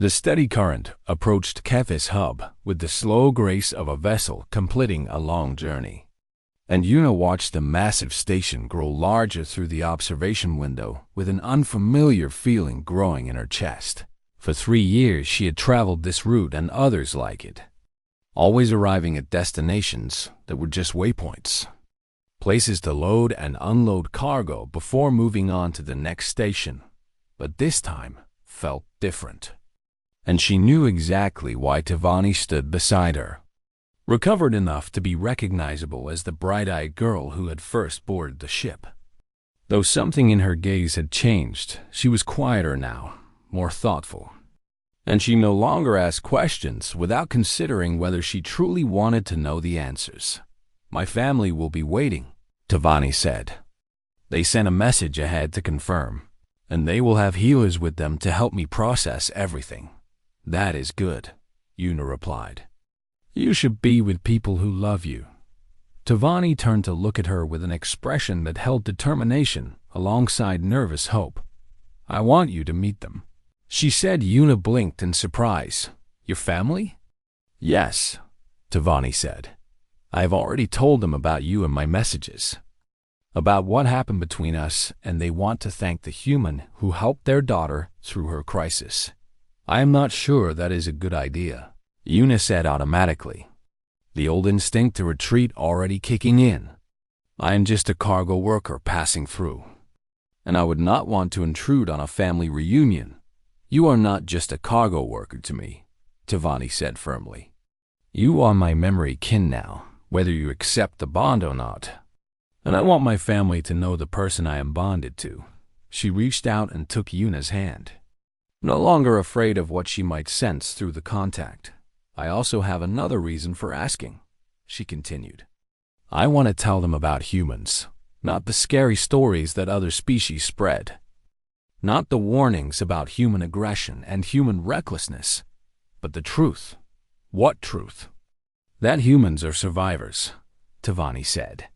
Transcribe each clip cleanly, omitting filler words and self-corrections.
The steady current approached Kefis Hub with the slow grace of a vessel completing a long journey. And Yuna watched the massive station grow larger through the observation window with an unfamiliar feeling growing in her chest. For 3 years she had traveled this route and others like it, always arriving at destinations that were just waypoints, places to load and unload cargo before moving on to the next station. But this time felt different. And she knew exactly why Tivani stood beside her, recovered enough to be recognizable as the bright-eyed girl who had first boarded the ship. Though something in her gaze had changed, she was quieter now, more thoughtful. And she no longer asked questions without considering whether she truly wanted to know the answers. "My family will be waiting," Tivani said. "They sent a message ahead to confirm, and they will have healers with them to help me process everything." "That is good," Yuna replied. "You should be with people who love you." Tivani turned to look at her with an expression that held determination alongside nervous hope. "I want you to meet them," she said. Yuna blinked in surprise. "Your family?" "Yes," Tivani said. "I have already told them about you in my messages, about what happened between us, and they want to thank the human who helped their daughter through her crisis." "I am not sure that is a good idea," Yuna said automatically, the old instinct to retreat already kicking in. "I am just a cargo worker passing through, and I would not want to intrude on a family reunion." "You are not just a cargo worker to me," Tivani said firmly. "You are my memory kin now, whether you accept the bond or not. And I want my family to know the person I am bonded to." She reached out and took Yuna's hand, no longer afraid of what she might sense through the contact. "I also have another reason for asking," she continued. "I want to tell them about humans, not the scary stories that other species spread, not the warnings about human aggression and human recklessness, but the truth." "What truth?" "That humans are survivors," Tivani said,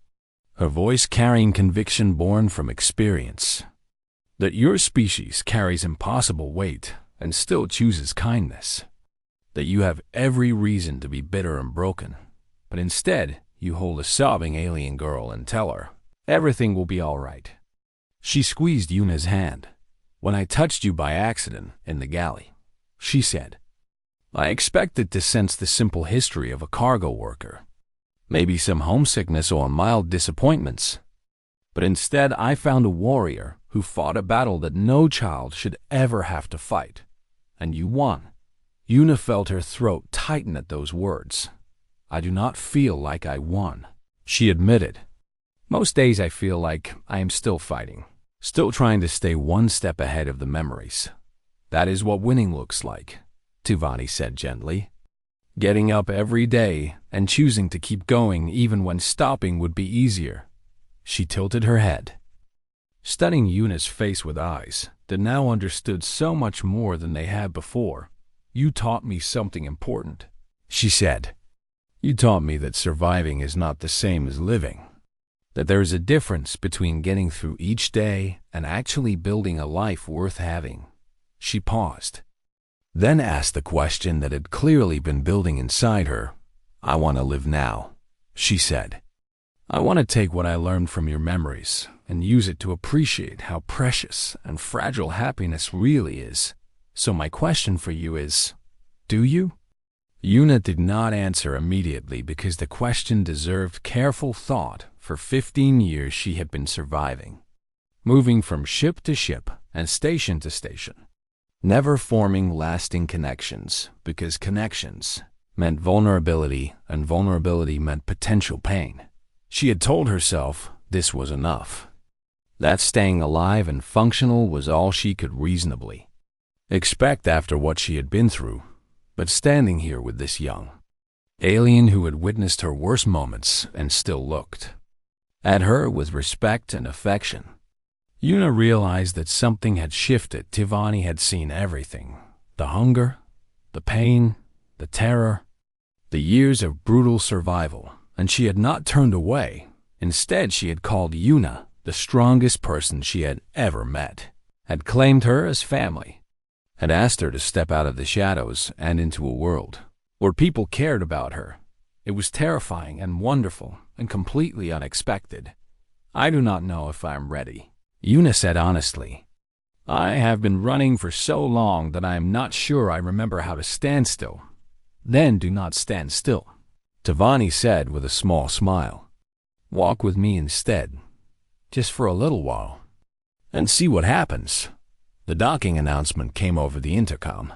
her voice carrying conviction born from experience. "That your species carries impossible weight and still chooses kindness. That you have every reason to be bitter and broken, but instead you hold a sobbing alien girl and tell her, everything will be all right." She squeezed Yuna's hand. "When I touched you by accident in the galley," she said, "I expected to sense the simple history of a cargo worker, maybe some homesickness or mild disappointments. But instead I found a warrior who fought a battle that no child should ever have to fight. And you won." Yuna felt her throat tighten at those words. "I do not feel like I won," she admitted. "Most days I feel like I am still fighting, still trying to stay one step ahead of the memories." "That is what winning looks like," Tivani said gently. "Getting up every day and choosing to keep going even when stopping would be easier." She tilted her head, studying Yuna's face with eyes that now understood so much more than they had before. "You taught me something important," she said. "You taught me that surviving is not the same as living, that there is a difference between getting through each day and actually building a life worth having." She paused, then asked the question that had clearly been building inside her. "I want to live now," she said. "I want to take what I learned from your memories and use it to appreciate how precious and fragile happiness really is. So my question for you is, do you?" Yuna did not answer immediately because the question deserved careful thought. For 15 years she had been surviving, moving from ship to ship and station to station, never forming lasting connections because connections meant vulnerability and vulnerability meant potential pain. She had told herself this was enough, that staying alive and functional was all she could reasonably expect after what she had been through. But standing here with this young alien who had witnessed her worst moments and still looked at her with respect and affection, Yuna realized that something had shifted. Tivani had seen everything: the hunger, the pain, the terror, the years of brutal survival, and she had not turned away. Instead, she had called Yuna the strongest person she had ever met, had claimed her as family. had asked her to step out of the shadows and into a world where people cared about her. It was terrifying and wonderful and completely unexpected. "I do not know if I am ready," Yuna said honestly. "I have been running for so long that I am not sure I remember how to stand still." "Then do not stand still," Tavani said with a small smile. "Walk with me instead, just for a little while, and see what happens." The docking announcement came over the intercom,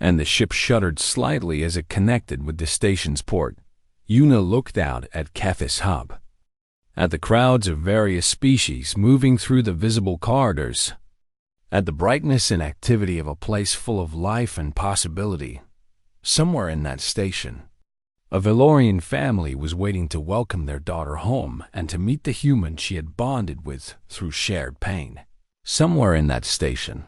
and the ship shuddered slightly as it connected with the station's port. Yuna looked out at Kethis Hub, at the crowds of various species moving through the visible corridors, at the brightness and activity of a place full of life and possibility. Somewhere in that station, a Valorian family was waiting to welcome their daughter home and to meet the human she had bonded with through shared pain. Somewhere in that station,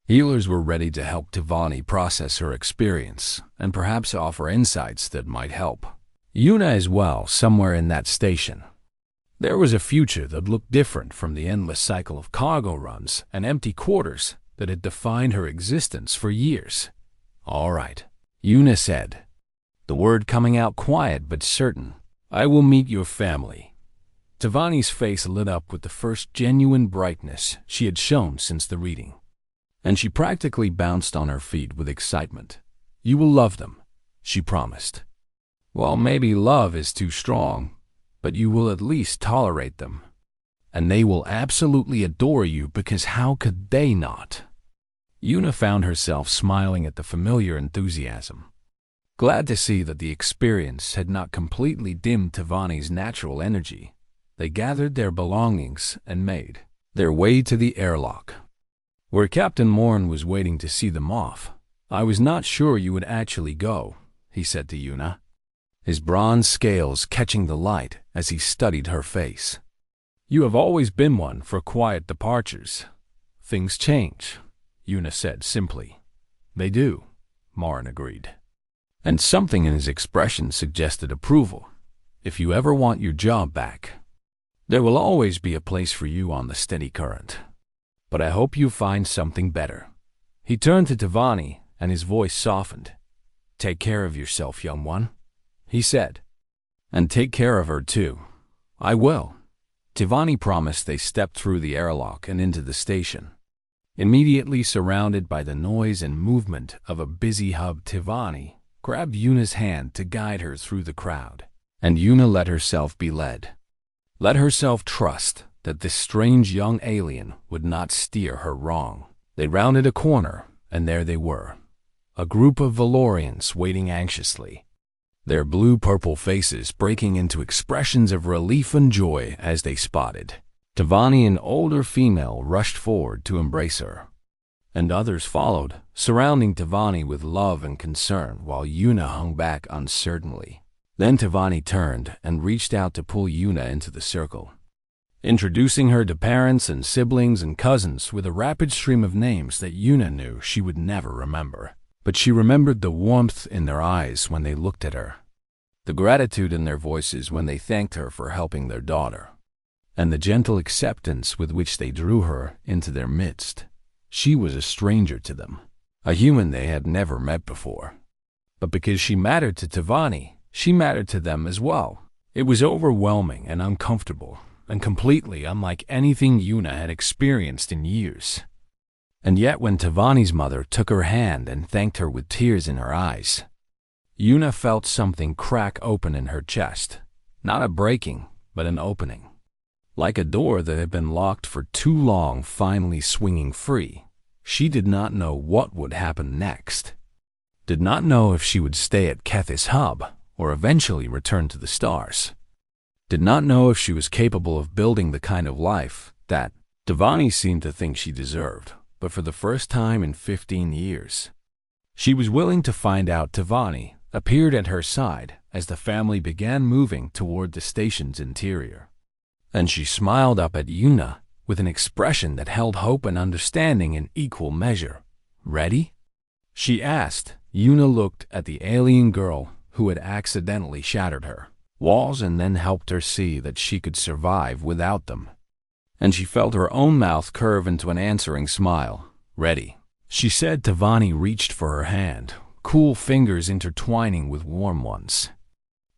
healers were ready to help Tavani process her experience and perhaps offer insights that might help Yuna as well. Somewhere in that station, there was a future that looked different from the endless cycle of cargo runs and empty quarters that had defined her existence for years. "All right," Yuna said, the word coming out quiet but certain. "I will meet your family." Tavani's face lit up with the first genuine brightness she had shown since the reading, and she practically bounced on her feet with excitement. "You will love them," she promised. "Well, maybe love is too strong, but you will at least tolerate them. And they will absolutely adore you, because how could they not?" Yuna found herself smiling at the familiar enthusiasm, glad to see that the experience had not completely dimmed Tavani's natural energy. They gathered their belongings and made their way to the airlock, where Captain Morn was waiting to see them off. "I was not sure you would actually go," he said to Yuna, his bronze scales catching the light as he studied her face. "You have always been one for quiet departures." "Things change," Yuna said simply. "They do," Morn agreed, and something in his expression suggested approval. "If you ever want your job back, there will always be a place for you on the steady current. But I hope you find something better." He turned to Tavani, and his voice softened. "Take care of yourself, young one," he said. "And take care of her, too." "I will," Tavani promised. They stepped through the airlock and into the station. Immediately surrounded by the noise and movement of a busy hub, Tavani grabbed Yuna's hand to guide her through the crowd, and Yuna let herself be led. Let herself trust that this strange young alien would not steer her wrong. They rounded a corner, and there they were, a group of Valorians waiting anxiously, their blue-purple faces breaking into expressions of relief and joy as they spotted Tavani. An older female rushed forward to embrace her, and others followed, surrounding Tavani with love and concern, while Yuna hung back uncertainly. Then Tavani turned and reached out to pull Yuna into the circle, introducing her to parents and siblings and cousins with a rapid stream of names that Yuna knew she would never remember. But she remembered the warmth in their eyes when they looked at her, the gratitude in their voices when they thanked her for helping their daughter, and the gentle acceptance with which they drew her into their midst. She was a stranger to them, a human they had never met before. But because she mattered to Tavani, she mattered to them as well. It was overwhelming and uncomfortable, and completely unlike anything Yuna had experienced in years. And yet when Tavani's mother took her hand and thanked her with tears in her eyes, Yuna felt something crack open in her chest. Not a breaking, but an opening. Like a door that had been locked for too long finally swinging free. She did not know what would happen next. Did not know if she would stay at Kethis Hub or eventually return to the stars. Did not know if she was capable of building the kind of life that Tavani seemed to think she deserved. But for the first time in 15 years, she was willing to find out. Tavani appeared at her side as the family began moving toward the station's interior, and she smiled up at Yuna with an expression that held hope and understanding in equal measure. "Ready?" she asked. Yuna looked at the alien girl who had accidentally shattered her walls and then helped her see that she could survive without them. And she felt her own mouth curve into an answering smile. "Ready," she said. Tavani reached for her hand, cool fingers intertwining with warm ones.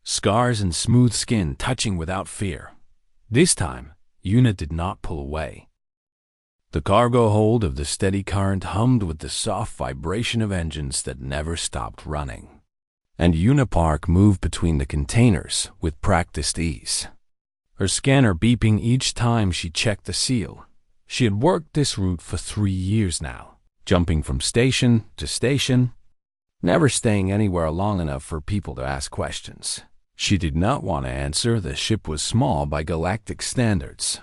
Scars and smooth skin touching without fear. This time, Yuna did not pull away. The cargo hold of the steady current hummed with the soft vibration of engines that never stopped running. And Yuna Park moved between the containers with practiced ease, her scanner beeping each time she checked the seal. She had worked this route for 3 years now, jumping from station to station, never staying anywhere long enough for people to ask questions. She did not want to answer. The ship was small by galactic standards,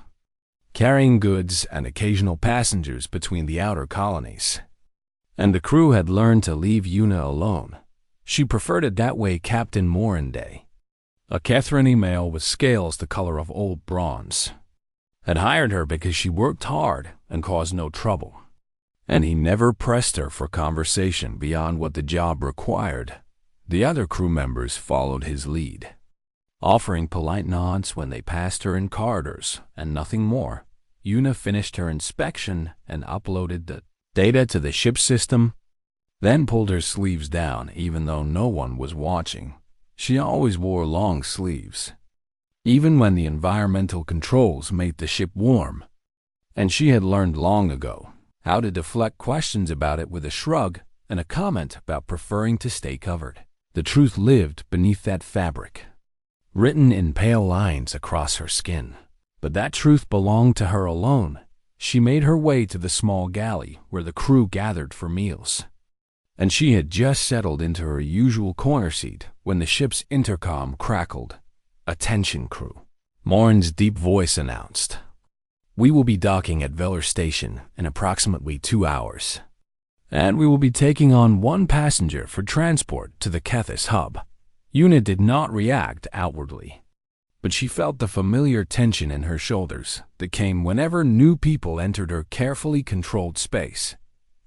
carrying goods and occasional passengers between the outer colonies. And the crew had learned to leave Yuna alone. She preferred it that way. Captain Moranday, a Catherine male with scales the color of old bronze, had hired her because she worked hard and caused no trouble. And he never pressed her for conversation beyond what the job required. The other crew members followed his lead, offering polite nods when they passed her in corridors, and nothing more. Yuna finished her inspection and uploaded the data to the ship system, then pulled her sleeves down even though no one was watching. She always wore long sleeves, even when the environmental controls made the ship warm. And she had learned long ago how to deflect questions about it with a shrug and a comment about preferring to stay covered. The truth lived beneath that fabric, written in pale lines across her skin. But that truth belonged to her alone. She made her way to the small galley where the crew gathered for meals, and she had just settled into her usual corner seat when the ship's intercom crackled. "Attention, crew," Morin's deep voice announced. "We will be docking at Veller Station in approximately 2 hours. And we will be taking on 1 passenger for transport to the Kethis hub." Yuna did not react outwardly, but she felt the familiar tension in her shoulders that came whenever new people entered her carefully controlled space.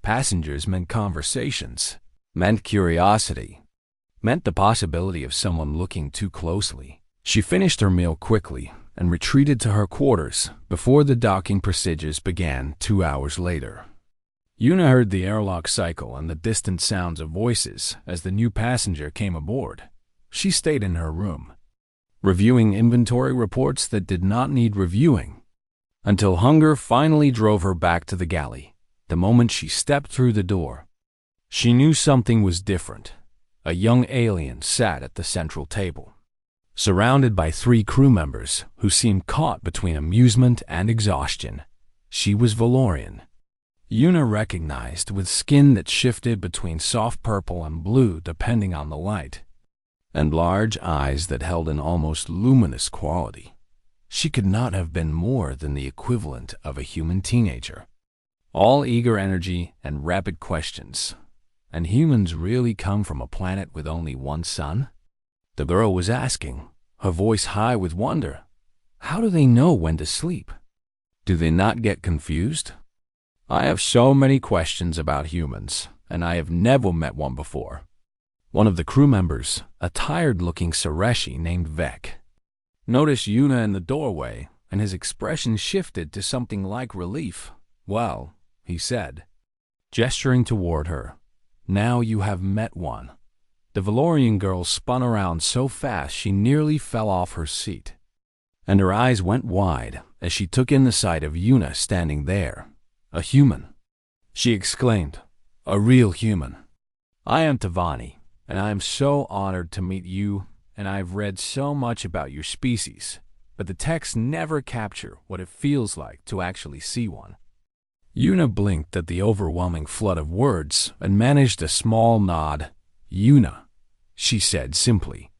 Passengers meant conversations, meant curiosity, meant the possibility of someone looking too closely. She finished her meal quickly and retreated to her quarters before the docking procedures began 2 hours later. Yuna heard the airlock cycle and the distant sounds of voices as the new passenger came aboard. She stayed in her room, reviewing inventory reports that did not need reviewing, until hunger finally drove her back to the galley. The moment she stepped through the door, she knew something was different. A young alien sat at the central table, surrounded by 3 crew members who seemed caught between amusement and exhaustion. She was Valorian, Yuna recognized, with skin that shifted between soft purple and blue depending on the light, and large eyes that held an almost luminous quality. She could not have been more than the equivalent of a human teenager, all eager energy and rapid questions. And humans really come from a planet with only 1 sun? The girl was asking, her voice high with wonder. How do they know when to sleep? Do they not get confused? I have so many questions about humans, and I have never met one before. One of the crew members, a tired-looking Sareshi named Vek, noticed Yuna in the doorway, and his expression shifted to something like relief. "Well," he said, gesturing toward her, "now you have met one." The Valorian girl spun around so fast she nearly fell off her seat, and her eyes went wide as she took in the sight of Yuna standing there. "A human," she exclaimed. "A real human. I am Tavani, and I am so honored to meet you, and I've read so much about your species, but the texts never capture what it feels like to actually see one." Yuna blinked at the overwhelming flood of words and managed a small nod. "Yuna," she said simply,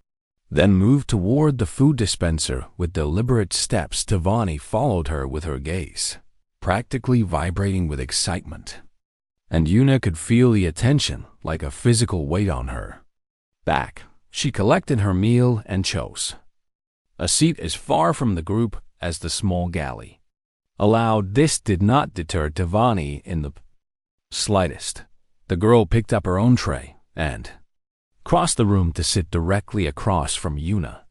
then moved toward the food dispenser with deliberate steps. Tavani followed her with her gaze, practically vibrating with excitement, and Yuna could feel the attention like a physical weight on her back. She collected her meal and chose a seat as far from the group as the small galley allowed. This did not deter Tavani in the slightest. The girl picked up her own tray and crossed the room to sit directly across from Yuna,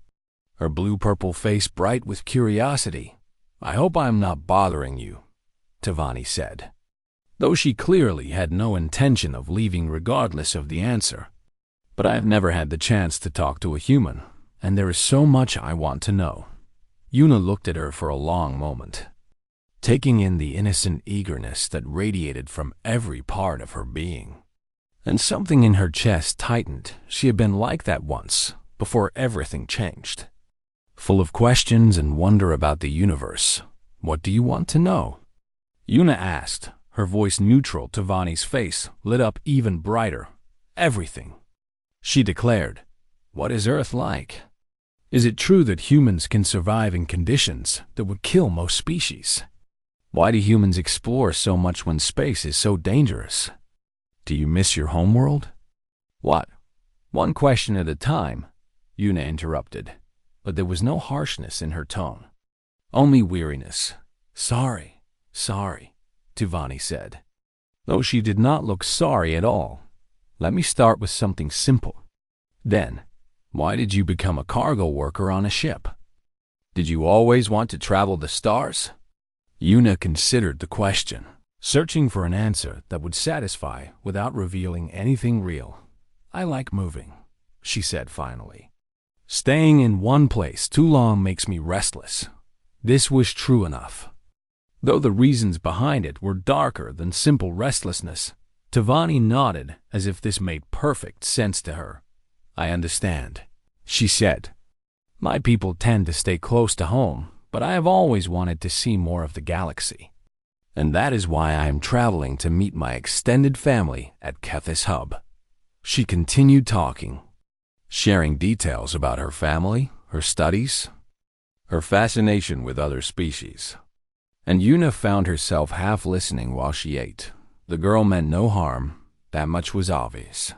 her blue-purple face bright with curiosity. "I hope I am not bothering you," Tavani said. though she clearly had no intention of leaving regardless of the answer. "But I have never had the chance to talk to a human, and there is so much I want to know." Yuna looked at her for a long moment, taking in the innocent eagerness that radiated from every part of her being. And something in her chest tightened. She had been like that once, before everything changed. Full of questions and wonder about the universe. "What do you want to know?" Yuna asked, her voice neutral. Tavani's face lit up even brighter. "Everything," she declared. "What is Earth like? Is it true that humans can survive in conditions that would kill most species? Why do humans explore so much when space is so dangerous? Do you miss your homeworld?" "What?" "One question at a time," Yuna interrupted, but there was no harshness in her tone. Only weariness. "Sorry, Tavani said, though she did not look sorry at all. "Let me start with something simple. Then, why did you become a cargo worker on a ship? Did you always want to travel the stars?" Yuna considered the question, searching for an answer that would satisfy without revealing anything real. "I like moving," she said finally. "Staying in one place too long makes me restless." This was true enough. Though the reasons behind it were darker than simple restlessness, Tavani nodded as if this made perfect sense to her. "I understand," she said. "My people tend to stay close to home, but I have always wanted to see more of the galaxy. And that is why I am traveling to meet my extended family at Kethis Hub." She continued talking, sharing details about her family, her studies, her fascination with other species. And Yuna found herself half listening while she ate. The girl meant no harm, that much was obvious.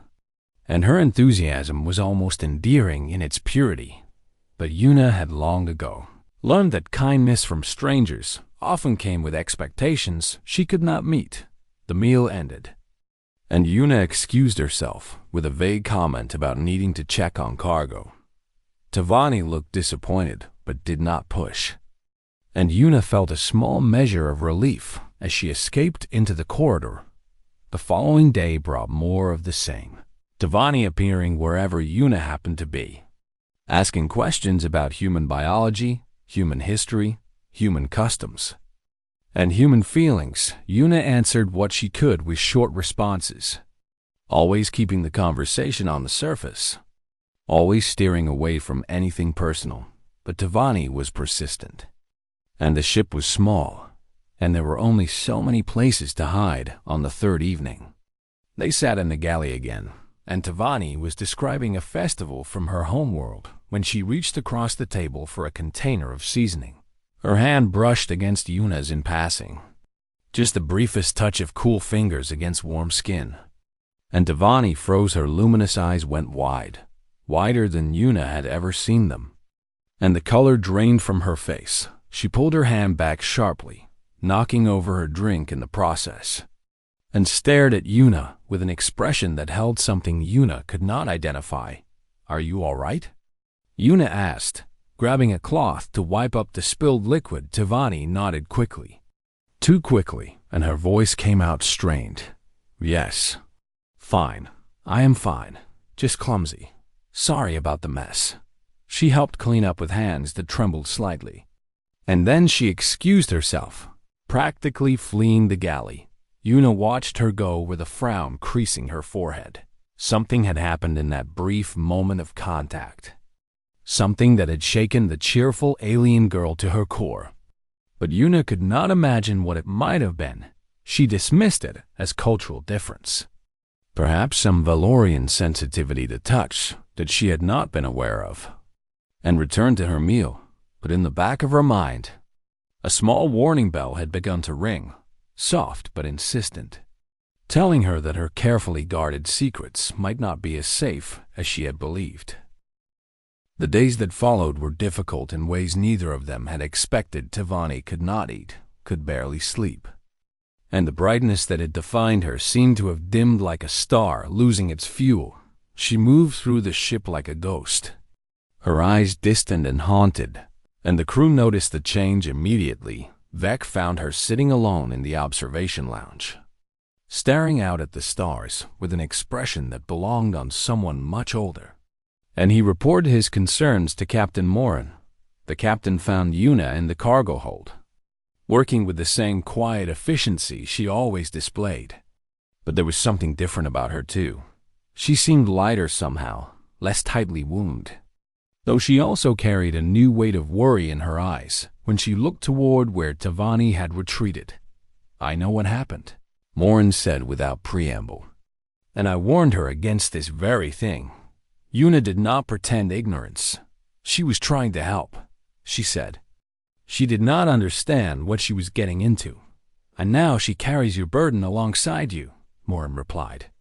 And her enthusiasm was almost endearing in its purity. But Yuna had long ago learned that kindness from strangers often came with expectations she could not meet. The meal ended, and Yuna excused herself with a vague comment about needing to check on cargo. Tavani looked disappointed, but did not push. And Yuna felt a small measure of relief as she escaped into the corridor. The following day brought more of the same. Tavani appearing wherever Yuna happened to be, asking questions about human biology, human history, human customs, and human feelings. Yuna answered what she could with short responses, always keeping the conversation on the surface, always steering away from anything personal. But Tavani was persistent. And the ship was small, and there were only so many places to hide on the third evening. They sat in the galley again, and Tavani was describing a festival from her homeworld when she reached across the table for a container of seasoning. Her hand brushed against Yuna's in passing, just the briefest touch of cool fingers against warm skin. And Tavani froze. Her luminous eyes went wide, wider than Yuna had ever seen them. And the color drained from her face. She pulled her hand back sharply, knocking over her drink in the process, and stared at Yuna with an expression that held something Yuna could not identify. "Are you all right?" Yuna asked, grabbing a cloth to wipe up the spilled liquid. Tavani nodded quickly. Too quickly, and her voice came out strained. "Yes. Fine. I am fine. Just clumsy. Sorry about the mess." She helped clean up with hands that trembled slightly. And then she excused herself, practically fleeing the galley. Yuna watched her go with a frown creasing her forehead. Something had happened in that brief moment of contact. Something that had shaken the cheerful alien girl to her core. But Yuna could not imagine what it might have been. She dismissed it as cultural difference. Perhaps some Valorian sensitivity to touch that she had not been aware of. And returned to her meal. But in the back of her mind, a small warning bell had begun to ring, soft but insistent, telling her that her carefully guarded secrets might not be as safe as she had believed. The days that followed were difficult in ways neither of them had expected. Tavani could not eat, could barely sleep. And the brightness that had defined her seemed to have dimmed like a star losing its fuel. She moved through the ship like a ghost, her eyes distant and haunted, and the crew noticed the change immediately. Vec found her sitting alone in the observation lounge, staring out at the stars with an expression that belonged on someone much older. And he reported his concerns to Captain Morin. The captain found Yuna in the cargo hold, working with the same quiet efficiency she always displayed. But there was something different about her too. She seemed lighter somehow, less tightly wound, though she also carried a new weight of worry in her eyes when she looked toward where Tavani had retreated. "I know what happened," Morin said without preamble. "And I warned her against this very thing." Yuna did not pretend ignorance. She was trying to help, she said. She did not understand what she was getting into. "And now she carries your burden alongside you," Morin replied,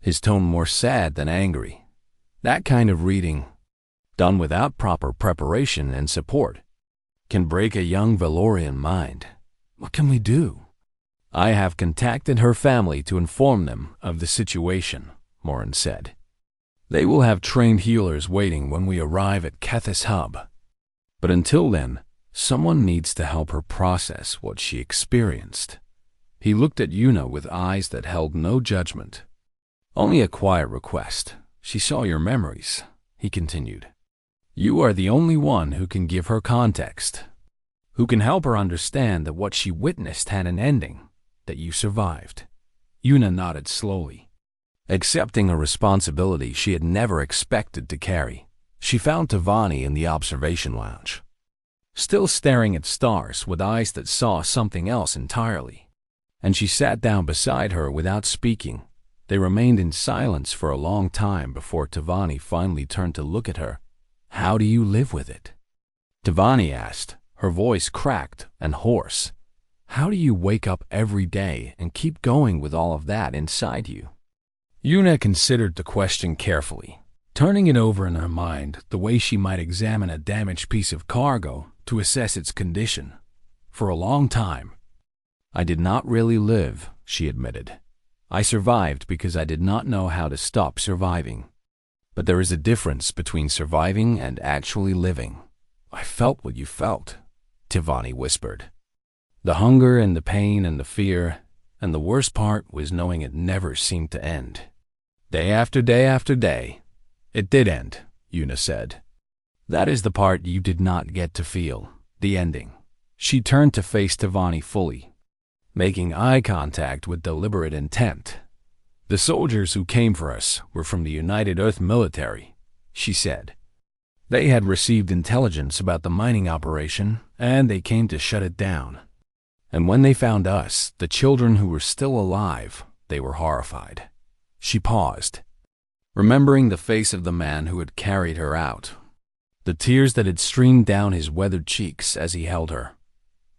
his tone more sad than angry. "That kind of reading, done without proper preparation and support, can break a young Valorian mind. What can we do?" "I have contacted her family to inform them of the situation," Morin said. "They will have trained healers waiting when we arrive at Kethis Hub. But until then, someone needs to help her process what she experienced." He looked at Yuna with eyes that held no judgment. "Only a quiet request. She saw your memories," he continued. "You are the only one who can give her context, who can help her understand that what she witnessed had an ending, that you survived." Yuna nodded slowly, accepting a responsibility she had never expected to carry. She found Tavani in the observation lounge, still staring at stars with eyes that saw something else entirely, and she sat down beside her without speaking. They remained in silence for a long time before Tavani finally turned to look at her. "How do you live with it?" Tavani asked, her voice cracked and hoarse. "How do you wake up every day and keep going with all of that inside you?" Yuna considered the question carefully, turning it over in her mind the way she might examine a damaged piece of cargo to assess its condition. "For a long time, I did not really live," she admitted. "I survived because I did not know how to stop surviving. But there is a difference between surviving and actually living." "I felt what you felt," Tavani whispered. "The hunger and the pain and the fear, and the worst part was knowing it never seemed to end. Day after day after day." "It did end," Yuna said. "That is the part you did not get to feel, the ending." She turned to face Tavani fully, making eye contact with deliberate intent. "The soldiers who came for us were from the United Earth military," she said. "They had received intelligence about the mining operation, and they came to shut it down. And when they found us, the children who were still alive, they were horrified." She paused, remembering the face of the man who had carried her out, the tears that had streamed down his weathered cheeks as he held her.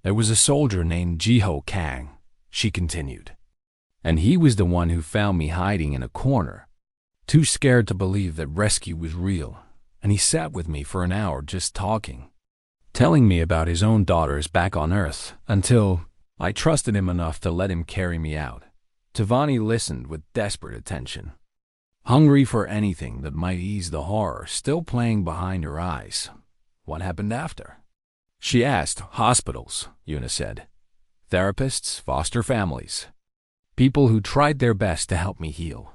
"There was a soldier named Jiho Kang," she continued, "and he was the one who found me hiding in a corner, too scared to believe that rescue was real, and he sat with me for an hour just talking, telling me about his own daughters back on Earth, until I trusted him enough to let him carry me out." Tavani listened with desperate attention, hungry for anything that might ease the horror still playing behind her eyes. "What happened after?" she asked. "Hospitals," Yuna said. "Therapists, foster families, people who tried their best to help me heal.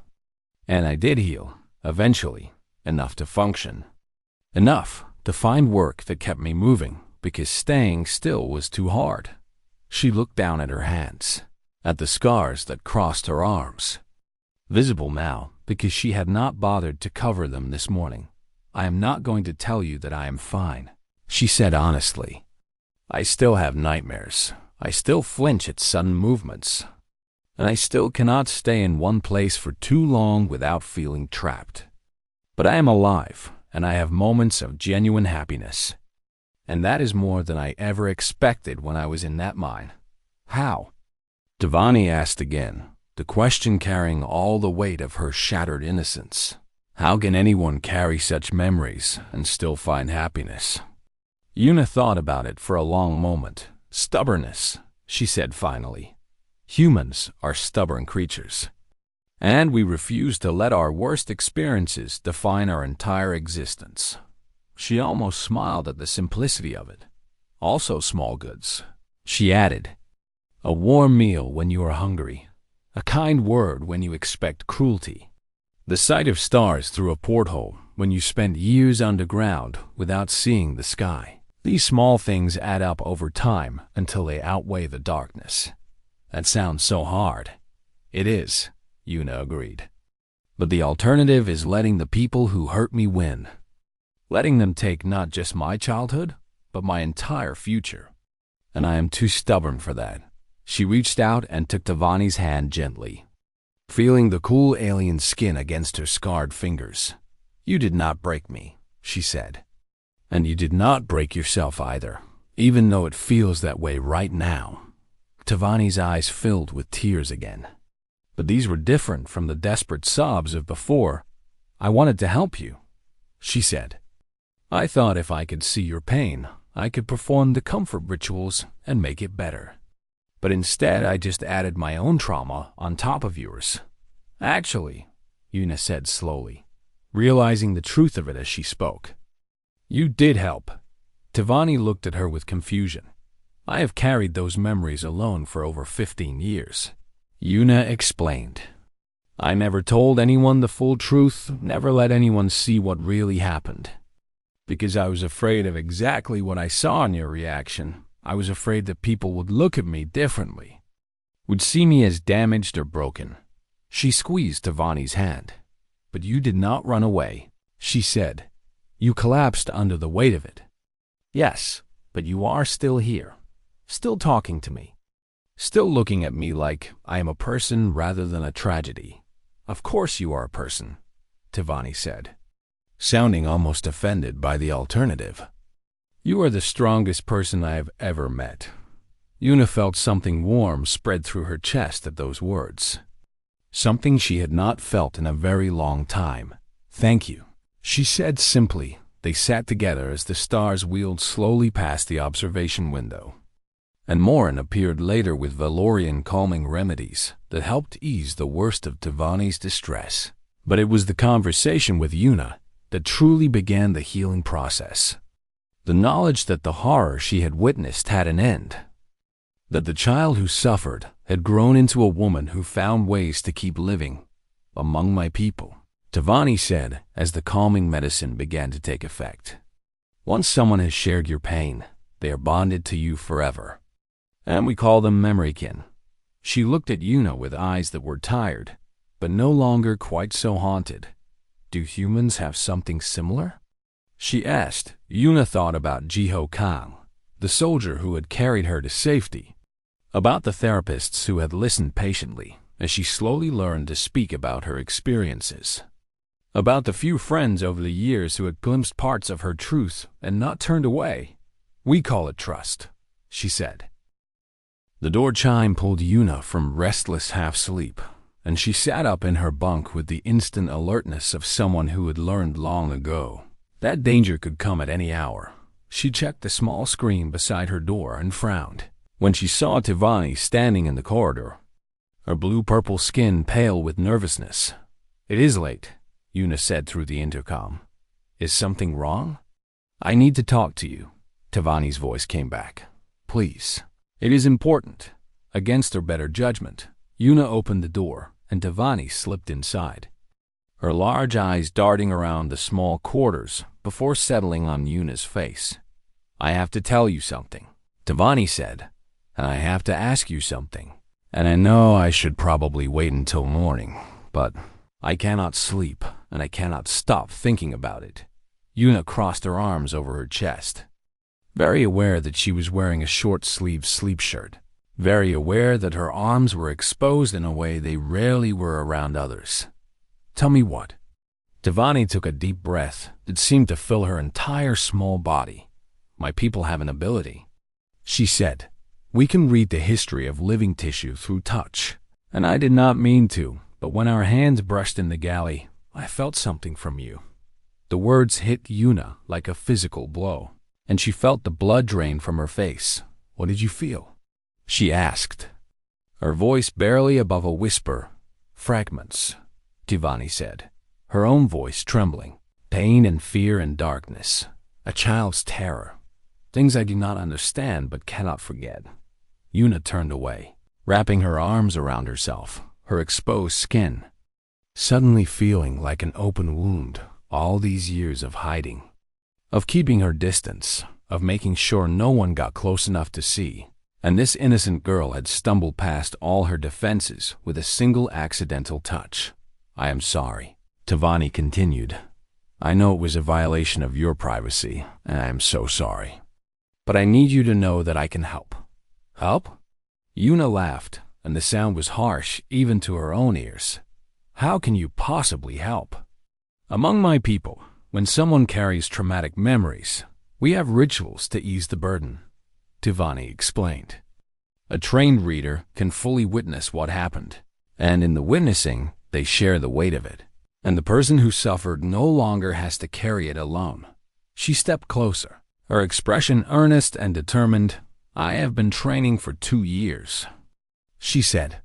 And I did heal, eventually, enough to function. Enough to find work that kept me moving, because staying still was too hard." She looked down at her hands, at the scars that crossed her arms, visible now because she had not bothered to cover them this morning. "I am not going to tell you that I am fine," she said honestly. "I still have nightmares. I still flinch at sudden movements. And I still cannot stay in one place for too long without feeling trapped. But I am alive, and I have moments of genuine happiness. And that is more than I ever expected when I was in that mine." "How?" Tavani asked again, the question carrying all the weight of her shattered innocence. "How can anyone carry such memories and still find happiness?" Yuna thought about it for a long moment. "Stubbornness," she said finally. "Humans are stubborn creatures, and we refuse to let our worst experiences define our entire existence." She almost smiled at the simplicity of it. "Also small goods," she added. "A warm meal when you are hungry, A kind word when you expect cruelty. The sight of stars through a porthole when you spent years underground without seeing the sky. These small things add up over time until they outweigh the darkness. That sounds so hard. It is, Yuna agreed. But the alternative is letting the people who hurt me win. Letting them take not just my childhood, but my entire future. And I am too stubborn for that. She reached out and took Tavani's hand gently, feeling the cool alien skin against her scarred fingers. You did not break me, she said. And you did not break yourself either, even though it feels that way right now. Tavani's eyes filled with tears again. But these were different from the desperate sobs of before. I wanted to help you, she said. I thought if I could see your pain, I could perform the comfort rituals and make it better. But instead, I just added my own trauma on top of yours. Actually, Yuna said slowly, realizing the truth of it as she spoke. You did help. Tavani looked at her with confusion. I have carried those memories alone for over 15 years. Yuna explained. I never told anyone the full truth, never let anyone see what really happened. Because I was afraid of exactly what I saw in your reaction. I was afraid that people would look at me differently, would see me as damaged or broken. She squeezed Tavani's hand. But you did not run away, she said. You collapsed under the weight of it. Yes, but you are still here, still talking to me, still looking at me like I am a person rather than a tragedy. Of course you are a person, Tavani said, sounding almost offended by the alternative. You are the strongest person I have ever met. Yuna felt something warm spread through her chest at those words. Something she had not felt in a very long time. Thank you, she said simply. They sat together as the stars wheeled slowly past the observation window. And Morin appeared later with Valorian calming remedies that helped ease the worst of Tavani's distress. But it was the conversation with Yuna that truly began the healing process. The knowledge that the horror she had witnessed had an end. That the child who suffered had grown into a woman who found ways to keep living among my people. Tavani said as the calming medicine began to take effect. Once someone has shared your pain, they are bonded to you forever. And we call them memory kin. She looked at Yuna with eyes that were tired, but no longer quite so haunted. Do humans have something similar? She asked. Yuna thought about Jiho Kang, the soldier who had carried her to safety, about the therapists who had listened patiently as she slowly learned to speak about her experiences, about the few friends over the years who had glimpsed parts of her truth and not turned away. We call it trust, she said. The door chime pulled Yuna from restless half-sleep, and she sat up in her bunk with the instant alertness of someone who had learned long ago that danger could come at any hour. She checked the small screen beside her door and frowned when she saw Tavani standing in the corridor, her blue-purple skin pale with nervousness. It is late, Yuna said through the intercom. Is something wrong? I need to talk to you, Tavani's voice came back. Please. It is important. Against her better judgment, Yuna opened the door and Tavani slipped inside, her large eyes darting around the small quarters before settling on Yuna's face. I have to tell you something, Tavani said, and I have to ask you something. And I know I should probably wait until morning, but I cannot sleep and I cannot stop thinking about it. Yuna crossed her arms over her chest, very aware that she was wearing a short-sleeved sleep shirt, very aware that her arms were exposed in a way they rarely were around others. Tell me what? Tavani took a deep breath that seemed to fill her entire small body. My people have an ability, she said. We can read the history of living tissue through touch. And I did not mean to, but when our hands brushed in the galley, I felt something from you. The words hit Yuna like a physical blow, and she felt the blood drain from her face. What did you feel? She asked, her voice barely above a whisper. Fragments, Tavani said, her own voice trembling. Pain and fear and darkness. A child's terror. Things I do not understand but cannot forget. Yuna turned away, wrapping her arms around herself, her exposed skin, suddenly feeling like an open wound. All these years of hiding, of keeping her distance, of making sure no one got close enough to see, and this innocent girl had stumbled past all her defenses with a single accidental touch. "I am sorry," Tavani continued. "I know it was a violation of your privacy, and I am so sorry. But I need you to know that I can help." "Help?" Yuna laughed, and the sound was harsh even to her own ears. "How can you possibly help?" "Among my people, when someone carries traumatic memories, we have rituals to ease the burden," Tavani explained. "A trained reader can fully witness what happened, and in the witnessing, they share the weight of it. And the person who suffered no longer has to carry it alone." She stepped closer, her expression earnest and determined. "I have been training for 2 years," she said.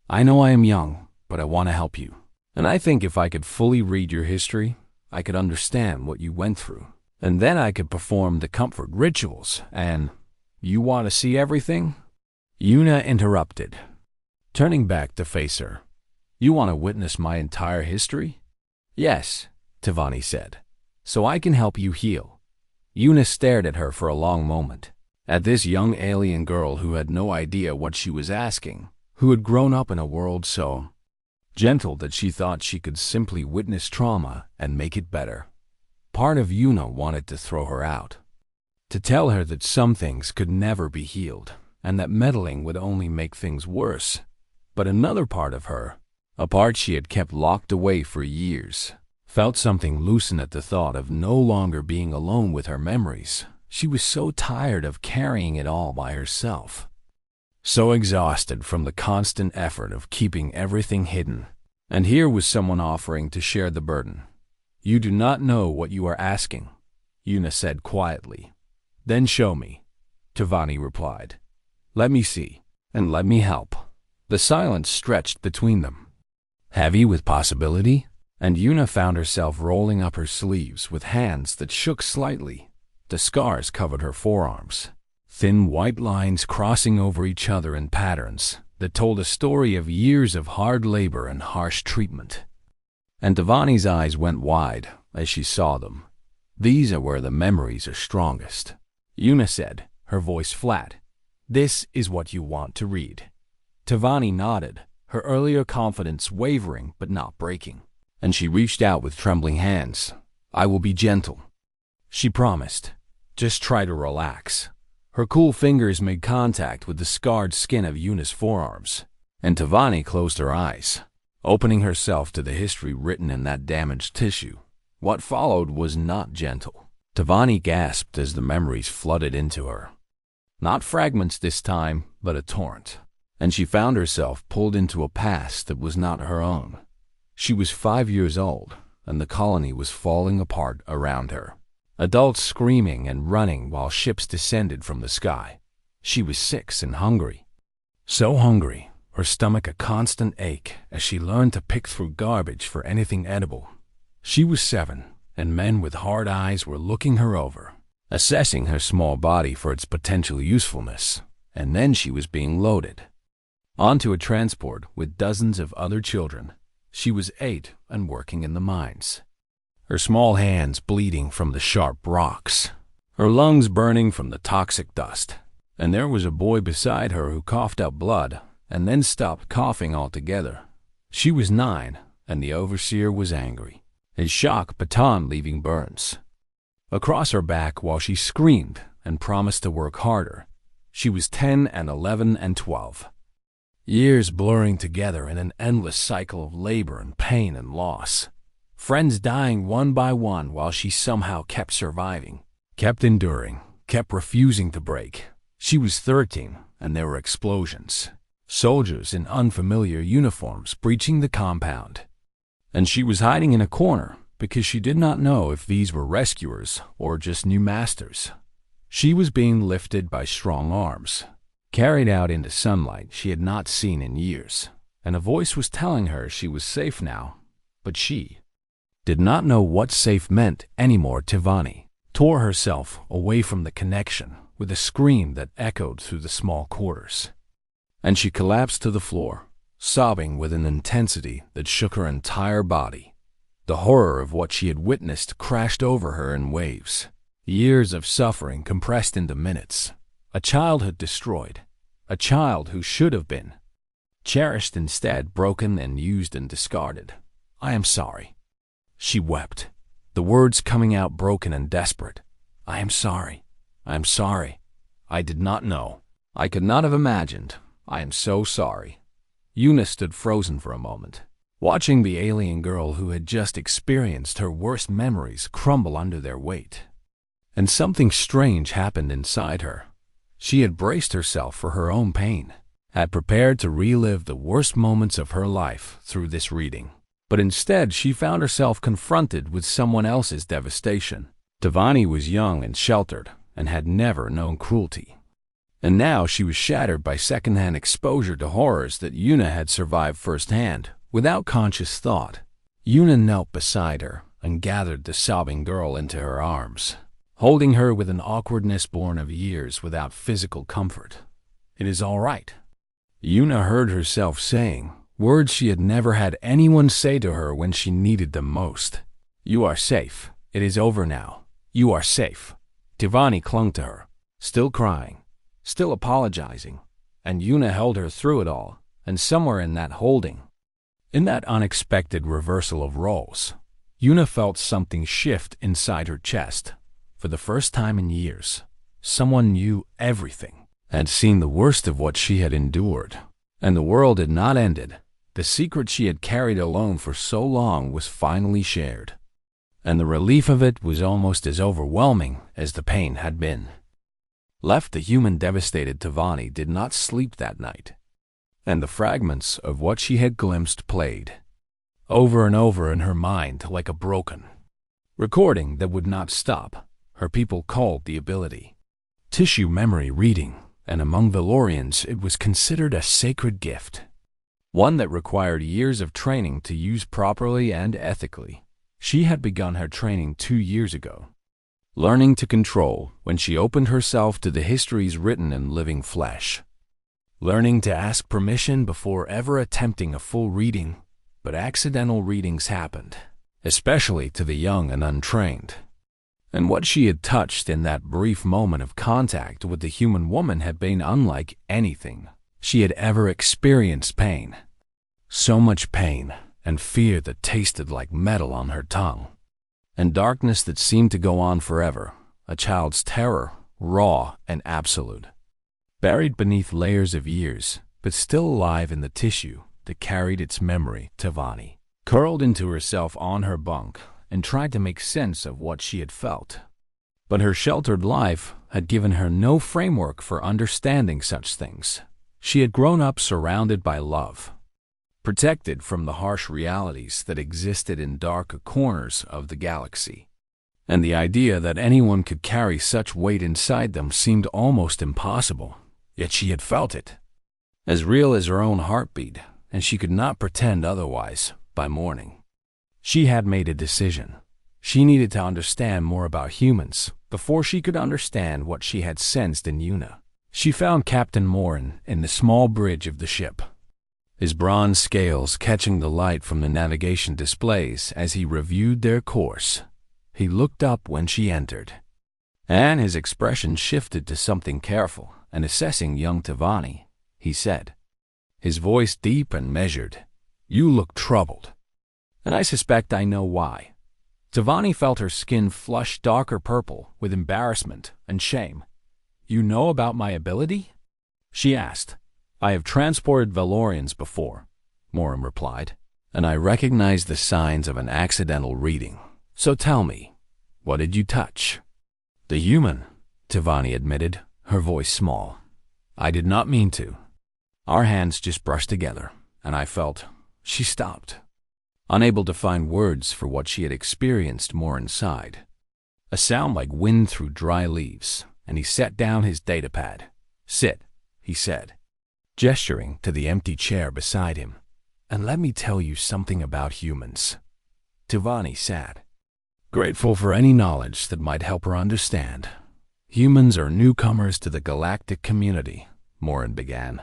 "I know I am young, but I want to help you. And I think if I could fully read your history, I could understand what you went through. And then I could perform the comfort rituals and—" "You want to see everything?" Yuna interrupted, turning back to face her. "You want to witness my entire history?" "Yes," Tavani said, "so I can help you heal." Yuna stared at her for a long moment, at this young alien girl who had no idea what she was asking, who had grown up in a world so gentle that she thought she could simply witness trauma and make it better. Part of Yuna wanted to throw her out, to tell her that some things could never be healed, and that meddling would only make things worse. But another part of her, a part she had kept locked away for years, felt something loosen at the thought of no longer being alone with her memories. She was so tired of carrying it all by herself, so exhausted from the constant effort of keeping everything hidden. And here was someone offering to share the burden. "You do not know what you are asking," Yuna said quietly. "Then show me," Tavani replied. "Let me see, and let me help." The silence stretched between them, heavy with possibility, and Yuna found herself rolling up her sleeves with hands that shook slightly. The scars covered her forearms, thin white lines crossing over each other in patterns that told a story of years of hard labor and harsh treatment. And Tavani's eyes went wide as she saw them. "These are where the memories are strongest," Yuna said, her voice flat. "This is what you want to read." Tavani nodded, her earlier confidence wavering but not breaking, and she reached out with trembling hands. "I will be gentle," she promised. "Just try to relax." Her cool fingers made contact with the scarred skin of Yuna's forearms, and Tavani closed her eyes, opening herself to the history written in that damaged tissue. What followed was not gentle. Tavani gasped as the memories flooded into her. Not fragments this time, but a torrent. And she found herself pulled into a past that was not her own. She was 5 years old, and the colony was falling apart around her. Adults screaming and running while ships descended from the sky. She was 6 and hungry. So hungry, her stomach a constant ache as she learned to pick through garbage for anything edible. She was 7, and men with hard eyes were looking her over, assessing her small body for its potential usefulness. And then she was being loaded onto a transport with dozens of other children. She was 8 and working in the mines, her small hands bleeding from the sharp rocks, her lungs burning from the toxic dust. And there was a boy beside her who coughed up blood and then stopped coughing altogether. She was 9, and the overseer was angry, his shock baton leaving burns across her back while she screamed and promised to work harder. She was 10 and 11 and 12. Years blurring together in an endless cycle of labor and pain and loss. Friends dying one by one while she somehow kept surviving, kept enduring, kept refusing to break. She was 13, and there were explosions. Soldiers in unfamiliar uniforms breaching the compound. And she was hiding in a corner because she did not know if these were rescuers or just new masters. She was being lifted by strong arms, carried out into sunlight she had not seen in years, and a voice was telling her she was safe now, but she did not know what safe meant anymore. Tavani tore herself away from the connection with a scream that echoed through the small quarters, and she collapsed to the floor, sobbing with an intensity that shook her entire body. The horror of what she had witnessed crashed over her in waves. Years of suffering compressed into minutes. A childhood destroyed. A child who should have been cherished, instead broken and used and discarded. "I am sorry." She wept, the words coming out broken and desperate. "I am sorry. I am sorry. I did not know. I could not have imagined. I am so sorry." Una stood frozen for a moment, watching the alien girl who had just experienced her worst memories crumble under their weight. And something strange happened inside her. She had braced herself for her own pain, had prepared to relive the worst moments of her life through this reading. But instead, she found herself confronted with someone else's devastation. Tavani was young and sheltered and had never known cruelty. And now she was shattered by secondhand exposure to horrors that Una had survived firsthand, without conscious thought. Una knelt beside her and gathered the sobbing girl into her arms, holding her with an awkwardness born of years without physical comfort. "It is all right," Una heard herself saying, words she had never had anyone say to her when she needed them most. "You are safe. It is over now. You are safe." Tavani clung to her, still crying, still apologizing, and Una held her through it all. And somewhere in that holding, in that unexpected reversal of roles, Una felt something shift inside her chest. For the first time in years, someone knew everything, had seen the worst of what she had endured, and the world had not ended. The secret she had carried alone for so long was finally shared, and the relief of it was almost as overwhelming as the pain had been. Left the human devastated, Tavani did not sleep that night, and the fragments of what she had glimpsed played over and over in her mind like a broken recording that would not stop. Her people called the ability tissue memory reading, and among Valorians it was considered a sacred gift, one that required years of training to use properly and ethically. She had begun her training 2 years ago, learning to control when she opened herself to the histories written in living flesh, learning to ask permission before ever attempting a full reading. But accidental readings happened, especially to the young and untrained. And what she had touched in that brief moment of contact with the human woman had been unlike anything she had ever experienced. Pain, so much pain, and fear that tasted like metal on her tongue, and darkness that seemed to go on forever, a child's terror, raw and absolute, buried beneath layers of years, but still alive in the tissue that carried its memory. Tavani curled into herself on her bunk and tried to make sense of what she had felt. But her sheltered life had given her no framework for understanding such things. She had grown up surrounded by love, protected from the harsh realities that existed in dark corners of the galaxy. And the idea that anyone could carry such weight inside them seemed almost impossible. Yet she had felt it, as real as her own heartbeat, and she could not pretend otherwise. By morning, she had made a decision. She needed to understand more about humans before she could understand what she had sensed in Una. She found Captain Morin in the small bridge of the ship, his bronze scales catching the light from the navigation displays as he reviewed their course. He looked up when she entered, and his expression shifted to something careful and assessing young Tavani. He said, his voice deep and measured, "You look troubled, and I suspect I know why." Tavani felt her skin flush darker purple with embarrassment and shame. "You know about my ability?" she asked. "I have transported Valorians before," Morin replied, "and I recognize the signs of an accidental reading. So tell me, what did you touch?" "The human," Tavani admitted, her voice small. "I did not mean to. Our hands just brushed together, and I felt..." She stopped, unable to find words for what she had experienced more inside. A sound like wind through dry leaves, and he set down his datapad. "Sit," he said, gesturing to the empty chair beside him. "And let me tell you something about humans." Tavani sat, grateful for any knowledge that might help her understand. "Humans are newcomers to the galactic community," Morin began.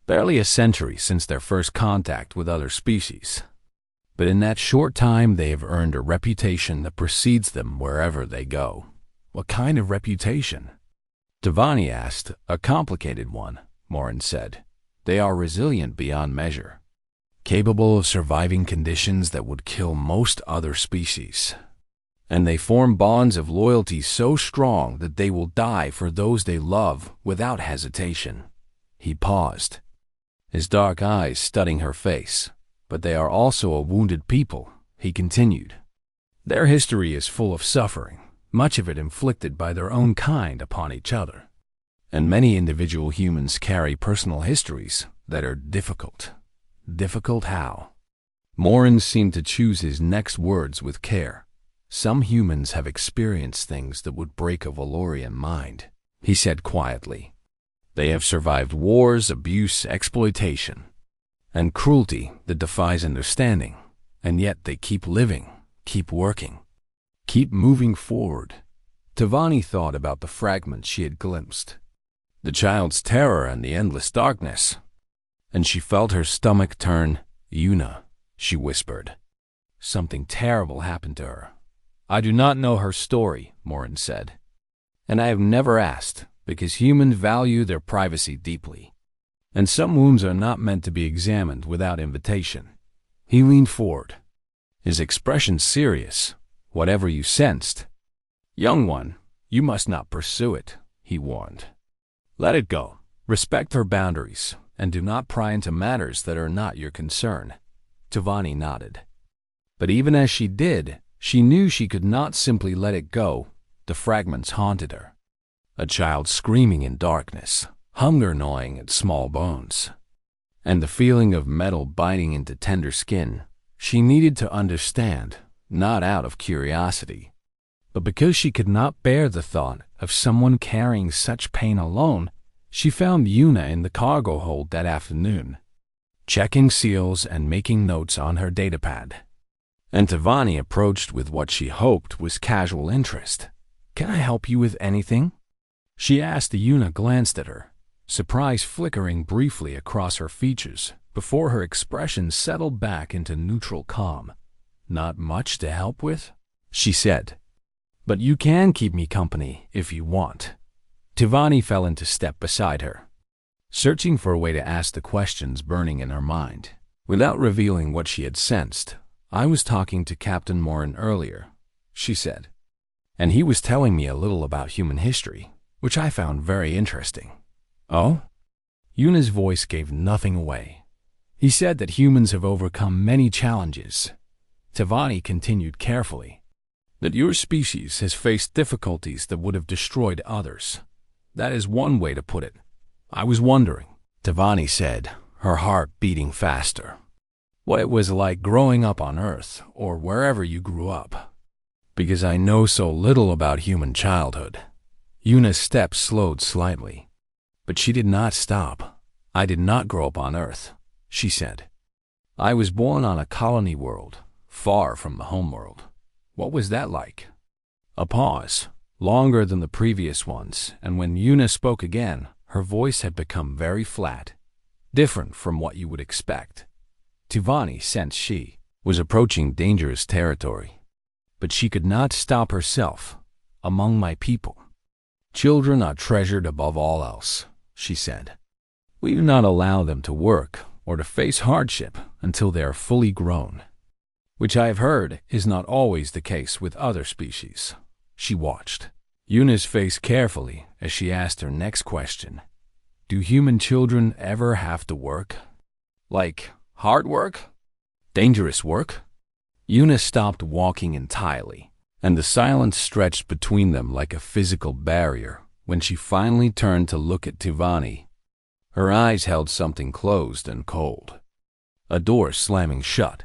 Barely a century since their first contact with other species. But in that short time, they have earned a reputation that precedes them wherever they go. What kind of reputation? Tavani asked. A complicated one, Morin said. They are resilient beyond measure, capable of surviving conditions that would kill most other species. And they form bonds of loyalty so strong that they will die for those they love without hesitation. He paused, his dark eyes studying her face. But they are also a wounded people, he continued. Their history is full of suffering, much of it inflicted by their own kind upon each other. And many individual humans carry personal histories that are difficult. Difficult how? Morin seemed to choose his next words with care. Some humans have experienced things that would break a Valorian mind, he said quietly. They have survived wars, abuse, exploitation, and cruelty that defies understanding, and yet they keep living, keep working, keep moving forward. Tavani thought about the fragments she had glimpsed, the child's terror and the endless darkness, and she felt her stomach turn. Yuna, she whispered. Something terrible happened to her. I do not know her story, Morin said, and I have never asked, because humans value their privacy deeply. And some wounds are not meant to be examined without invitation. He leaned forward, his expression serious. Whatever you sensed, young one, you must not pursue it, he warned. Let it go. Respect her boundaries, and do not pry into matters that are not your concern. Tavani nodded. But even as she did, she knew she could not simply let it go. The fragments haunted her. A child screaming in darkness, hunger gnawing at small bones, and the feeling of metal biting into tender skin. She needed to understand, not out of curiosity, but because she could not bear the thought of someone carrying such pain alone. She found Yuna in the cargo hold that afternoon, checking seals and making notes on her datapad. And Tavani approached with what she hoped was casual interest. Can I help you with anything? She asked. Yuna glanced at her, surprise flickering briefly across her features before her expression settled back into neutral calm. Not much to help with, she said. But you can keep me company if you want. Tavani fell into step beside her, searching for a way to ask the questions burning in her mind, without revealing what she had sensed. I was talking to Captain Morin earlier, she said, and he was telling me a little about human history, which I found very interesting. Oh? Yuna's voice gave nothing away. He said that humans have overcome many challenges. Tavani continued carefully, that your species has faced difficulties that would have destroyed others. That is one way to put it. I was wondering, Tavani said, her heart beating faster, what it was like growing up on Earth or wherever you grew up. Because I know so little about human childhood. Yuna's steps slowed slightly, but she did not stop. I did not grow up on Earth, she said. I was born on a colony world, far from the homeworld. What was that like? A pause, longer than the previous ones, and when Yuna spoke again, her voice had become very flat, different from what you would expect. Tavani sensed she was approaching dangerous territory, but she could not stop herself. Among my people, children are treasured above all else, she said. We do not allow them to work or to face hardship until they are fully grown, which I have heard is not always the case with other species. She watched Yuna's face carefully as she asked her next question. Do human children ever have to work? Like hard work? Dangerous work? Yuna stopped walking entirely, and the silence stretched between them like a physical barrier when she finally turned to look at Tavani. Her eyes held something closed and cold, a door slamming shut.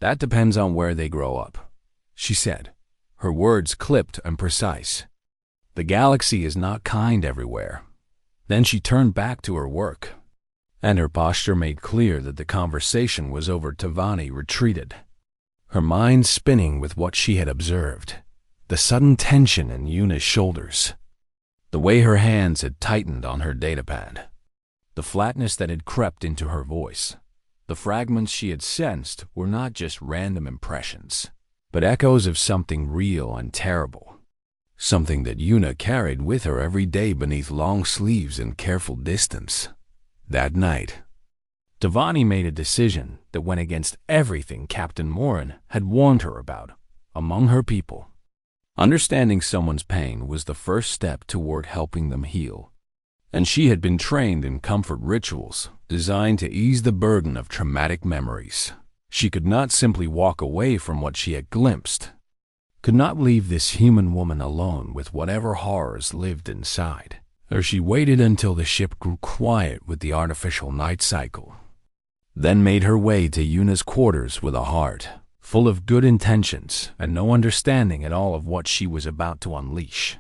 That depends on where they grow up, she said, her words clipped and precise. The galaxy is not kind everywhere. Then she turned back to her work, and her posture made clear that the conversation was over. Tavani retreated, her mind spinning with what she had observed, the sudden tension in Yuna's shoulders, the way her hands had tightened on her datapad. the flatness that had crept into her voice. The fragments she had sensed were not just random impressions, but echoes of something real and terrible. Something that Yuna carried with her every day beneath long sleeves and careful distance. That night, Devani made a decision that went against everything Captain Morin had warned her about among her people. Understanding someone's pain was the first step toward helping them heal, and she had been trained in comfort rituals designed to ease the burden of traumatic memories. She could not simply walk away from what she had glimpsed, could not leave this human woman alone with whatever horrors lived inside. Or she waited until the ship grew quiet with the artificial night cycle, then made her way to Yuna's quarters with a heart full of good intentions and no understanding at all of what she was about to unleash.